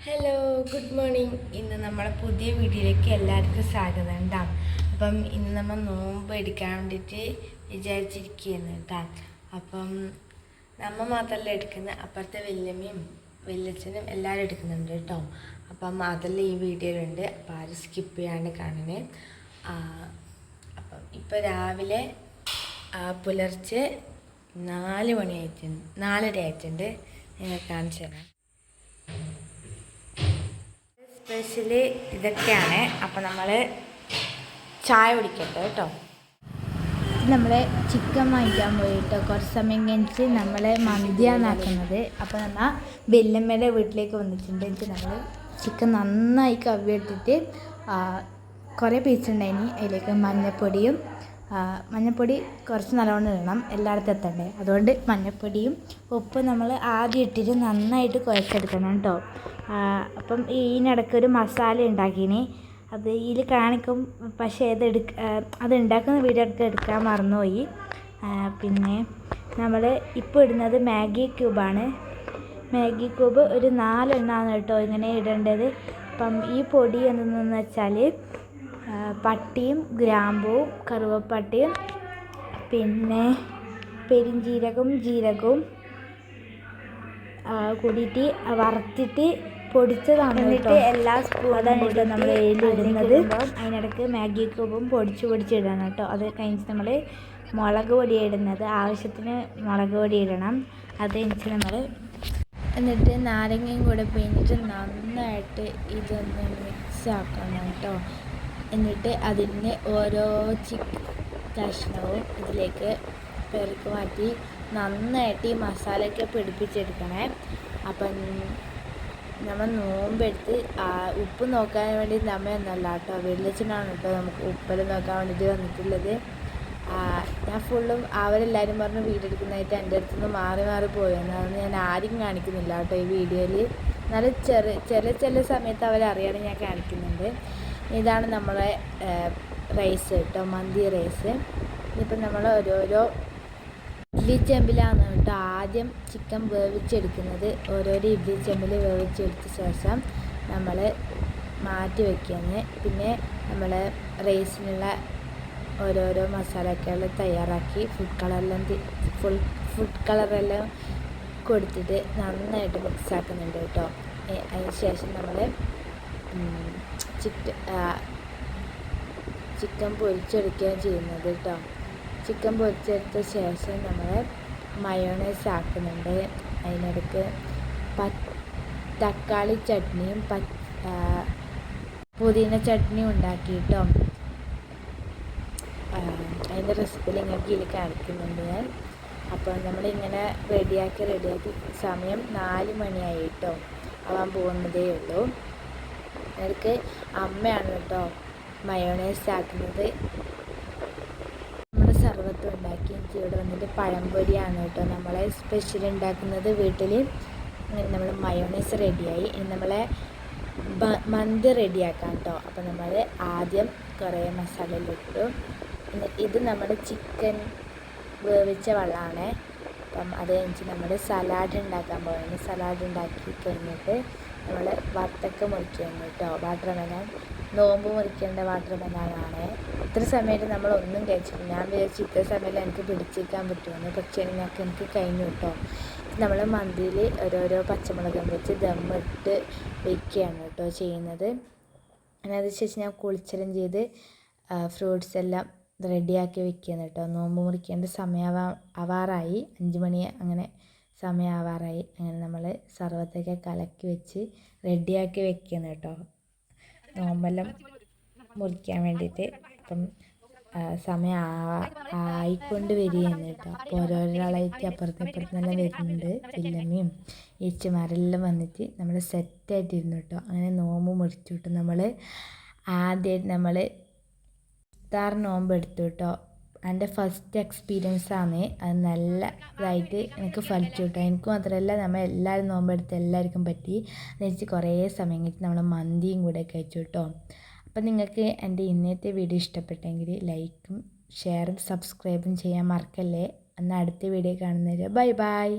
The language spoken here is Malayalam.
Hello, good morning. ഇന്ന് നമ്മളെ പുതിയ വീഡിയോയിലേക്ക് എല്ലാവർക്കും സ്വാഗതം കേട്ടോ. അപ്പം ഇന്ന് നമ്മൾ നോമ്പ് എടുക്കാൻ വേണ്ടിയിട്ട് വിചാരിച്ചിരിക്കുകയാണ് കേട്ടോ. അപ്പം നമ്മൾ മാത്രമല്ല എടുക്കുന്നത്, അപ്പുറത്തെ വല്യമ്മയും വല്യച്ഛനും എല്ലാവരും എടുക്കുന്നുണ്ട് കേട്ടോ. അപ്പം അതെല്ലാം ഈ വീഡിയോയിലുണ്ട്. അപ്പം ആരും സ്കിപ്പ് ചെയ്യാണ്ട് കാണണേ. അപ്പം ഇപ്പം രാവിലെ പുലർച്ചെ 4 മണി ആയിട്ടുണ്ട്, 4:30 ആയിട്ടുണ്ട്. നിങ്ങൾ കാണിച്ചു തരാം. സ്പെഷ്യല് ഇതൊക്കെയാണ്. അപ്പം നമ്മൾ ചായ കുടിക്കട്ടെ കേട്ടോ. നമ്മൾ ചിക്കൻ വാങ്ങിക്കാൻ പോയിട്ട് കുറച്ച് സമയം കഴിഞ്ഞിട്ട് നമ്മൾ മന്തിയാന്നാക്കുന്നത്. അപ്പോൾ നമ്മൾ വല്യമ്മയുടെ വീട്ടിലേക്ക് വന്നിട്ടുണ്ട്. എന്നിട്ട് നമ്മൾ ചിക്കൻ നന്നായി കവിയെടുത്തിട്ട് കുറേ പീസ് ഉണ്ടായിനി. അതിലേക്ക് മഞ്ഞൾപ്പൊടി കുറച്ച് നല്ലോണം ഇടണം, എല്ലായിടത്തും എത്തണ്ടേ. അതുകൊണ്ട് മഞ്ഞൾപ്പൊടിയും ഉപ്പും നമ്മൾ ആദ്യം ഇട്ടിട്ട് നന്നായിട്ട് കുഴച്ചെടുക്കണം കേട്ടോ. അപ്പം ഇതിനിടയ്ക്ക് ഒരു മസാല ഉണ്ടാക്കിനി, അത് ഇതിൽ കാണിക്കും. പക്ഷേ അത് ഉണ്ടാക്കുന്ന വീഡിയോ എടുക്കാൻ മറന്നുപോയി. പിന്നെ നമ്മൾ ഇപ്പോൾ ഇടുന്നത് മാഗി ക്യൂബാണ്. മാഗി ക്യൂബ് ഒരു 4 എണ്ണമാണ് കേട്ടോ ഇങ്ങനെ ഇടേണ്ടത്. അപ്പം ഈ പൊടി എന്തെന്ന് വെച്ചാൽ പട്ടിയും ഗ്രാമ്പൂവും കറുവപ്പട്ടയും പിന്നെ പെരിഞ്ജീരകവും ജീരകവും കൂടിയിട്ട് വറുത്തിട്ട് പൊടിച്ചതാണ്. എന്നിട്ട് എല്ലാ അതാണ് കേട്ടോ നമ്മൾ ഇടുന്നത്. അതിനിടയ്ക്ക് മാഗി ക്യൂബും പൊടിച്ചിടണം കേട്ടോ. അത് കഴിഞ്ഞിട്ട് നമ്മൾ മുളക് പൊടി ഇടുന്നത്, ആവശ്യത്തിന് മുളക് പൊടി ഇടണം. അത് കഴിഞ്ഞിട്ട് നമ്മൾ എന്നിട്ട് നാരങ്ങയും കൂടെ പിഴിഞ്ഞിട്ട് നന്നായിട്ട് ഇതൊന്ന് മിക്സ് ആക്കണം കേട്ടോ. എന്നിട്ട് അതിൻ്റെ ഓരോ കഷ്ണവും ഇതിലേക്ക് പെറുക്കി മാറ്റി നന്നായിട്ട് ഈ മസാലയൊക്കെ പിടിപ്പിച്ചെടുക്കണേ. അപ്പം നമ്മൾ നോമ്പെടുത്ത് ഉപ്പ് നോക്കാൻ വേണ്ടി നമ്മയൊന്നല്ല കേട്ടോ, വെള്ളിച്ചനാണ് കേട്ടോ നമുക്ക് ഉപ്പെല്ലാം നോക്കാൻ വേണ്ടിയിട്ട് വന്നിട്ടുള്ളത്. ഞാൻ ഫുള്ളും അവരെല്ലാവരും പറഞ്ഞ് വീഡിയോ എടുക്കുന്നതായിട്ട് എൻ്റെ അടുത്തുനിന്ന് മാറി പോയെന്ന്. അതൊന്നും ഞാൻ ആരും കാണിക്കുന്നില്ല കേട്ടോ ഈ വീഡിയോയിൽ. എന്നാലും ചില സമയത്ത് അവരറിയാതെ ഞാൻ കാണിക്കുന്നുണ്ട്. ഇതാണ് നമ്മളെ റൈസ് കേട്ടോ, മന്തി റൈസ്. ഇനിയിപ്പം നമ്മൾ ഓരോരോ ഇഡ്ഡലി ചെമ്പിലാണ് കേട്ടോ ആദ്യം ചിക്കൻ വേവിച്ചെടുക്കുന്നത്. ഓരോരോ ഇഡ്ഡലി ചെമ്പിൽ വേവിച്ചെടുത്ത ശേഷം നമ്മൾ മാറ്റി വയ്ക്കുന്നത്. പിന്നെ നമ്മൾ റൈസിനുള്ള ഓരോരോ മസാലക്കെല്ലാം തയ്യാറാക്കി ഫുഡ് കളറെല്ലാം കൊടുത്തിട്ട് നന്നായിട്ട് മിക്സ് ആക്കുന്നുണ്ട് കേട്ടോ. അതിന് ശേഷം നമ്മൾ ചിക്കൻ പൊരിച്ചെടുക്കുകയാണ് ചെയ്യുന്നത് കേട്ടോ. ചിക്കൻ പൊരിച്ചെടുത്ത ശേഷം നമ്മൾ മയോണൈസ് ആക്കുന്നുണ്ട്. അതിനിടയ്ക്ക് തക്കാളി ചട്നിയും പുതിന ചട്നിയും ഉണ്ടാക്കി കേട്ടോ. അതിൻ്റെ റെസിപ്പി നിങ്ങൾക്ക് ഇതിൽ കാണിക്കുന്നുണ്ട് ഞാൻ. അപ്പോൾ നമ്മളിങ്ങനെ റെഡിയാക്കി സമയം 4 മണിയായി കേട്ടോ, ആവാൻ പോകുന്നതേ ഉള്ളൂ. അതിലേക്ക് അമ്മയാണ് കേട്ടോ മയോണൈസ് ആക്കുന്നത്. നമ്മൾ സർവത്ത് ഉണ്ടാക്കി ഇവിടെ വന്നിട്ട് പഴംപൊരിയാണ് കേട്ടോ നമ്മളെ സ്പെഷ്യൽ ഉണ്ടാക്കുന്നത് വീട്ടിൽ. അങ്ങനെ നമ്മൾ മയോണൈസ് റെഡിയായി. ഇനി നമ്മളെ മന്തി റെഡിയാക്കാം കേട്ടോ. അപ്പോൾ നമ്മൾ ആദ്യം കുറേ മസാല ഇട്ടു. ഇത് നമ്മുടെ ചിക്കൻ വേവിച്ച വെള്ളമാണ്. അപ്പം അത് കഴിഞ്ഞിട്ട് നമ്മൾ സലാഡ് ഉണ്ടാക്കാൻ പോകുന്നത്. സലാഡ് ഉണ്ടാക്കി കഴിഞ്ഞിട്ട് നമ്മൾ വത്തക്ക മുറിക്കുകയാണ് കേട്ടോ. വാട്ടർമെലൺ നോമ്പ് മുറിക്കേണ്ട വാട്ടർമെലനാണ്. ഇത്ര സമയത്ത് നമ്മളൊന്നും കഴിച്ചിട്ടില്ല. ഞാൻ വിചാരിച്ചു ഇത്ര സമയത്ത് എനിക്ക് പിടിച്ചിരിക്കാൻ പറ്റുമെന്ന്, പക്ഷേ എനിക്ക് കഴിഞ്ഞു കേട്ടോ. നമ്മൾ മന്തിയിൽ ഓരോരോ പച്ചമുളകും വെച്ച് ദമ്മിട്ട് വയ്ക്കുകയാണ് കേട്ടോ ചെയ്യുന്നത്. അതിനു ശേഷം ഞാൻ കുളിച്ചെല്ലാം ചെയ്ത് ഫ്രൂട്ട്സ് എല്ലാം റെഡിയാക്കി വെക്കുകയാണ് കേട്ടോ. നോമ്പ് മുറിക്കേണ്ട ആവാറായി, 5 മണി അങ്ങനെ സമയമാവാറായി. അങ്ങനെ നമ്മൾ സർവത്തൊക്കെ കലക്കി വെച്ച് റെഡിയാക്കി വെക്കുകയാണ് കേട്ടോ നോമ്പെല്ലാം മുറിക്കാൻ വേണ്ടിയിട്ട്. അപ്പം സമയം ആയിക്കൊണ്ട് വരികയാണ് കേട്ടോ. അപ്പോൾ ഓരോരാളായിട്ട് അപ്പുറത്തെല്ലാം വരുന്നുണ്ട്. വല്യമ്മയും ഏച്ചിമാരെല്ലാം വന്നിട്ട് നമ്മൾ സെറ്റായിട്ടിരുന്നു കേട്ടോ. അങ്ങനെ നോമ്പ് മുറിച്ചു കേട്ടോ. നമ്മൾ ആദ്യമായിട്ട് നമ്മൾ ഇഫ്താർ നോമ്പ് എടുത്തു കേട്ടോ. എൻ്റെ ഫസ്റ്റ് എക്സ്പീരിയൻസാണ്. അത് നല്ല ഇതായിട്ട് എനിക്ക് ഫലിച്ചു കേട്ടോ. എനിക്ക് മാത്രമല്ല നമ്മൾ എല്ലാവരും നോമ്പെടുത്ത് എല്ലാവർക്കും പറ്റി. എന്നുവെച്ച് കുറേ സമയം കഴിഞ്ഞിട്ട് നമ്മൾ മന്തിയും കൂടെ കഴിച്ചു കേട്ടോ. അപ്പം നിങ്ങൾക്ക് എൻ്റെ ഇന്നത്തെ വീഡിയോ ഇഷ്ടപ്പെട്ടെങ്കിൽ ലൈക്കും ഷെയറും സബ്സ്ക്രൈബും ചെയ്യാൻ മറക്കല്ലേ. എന്നാൽ അടുത്ത വീഡിയോ കാണുന്നവരെ ബൈ.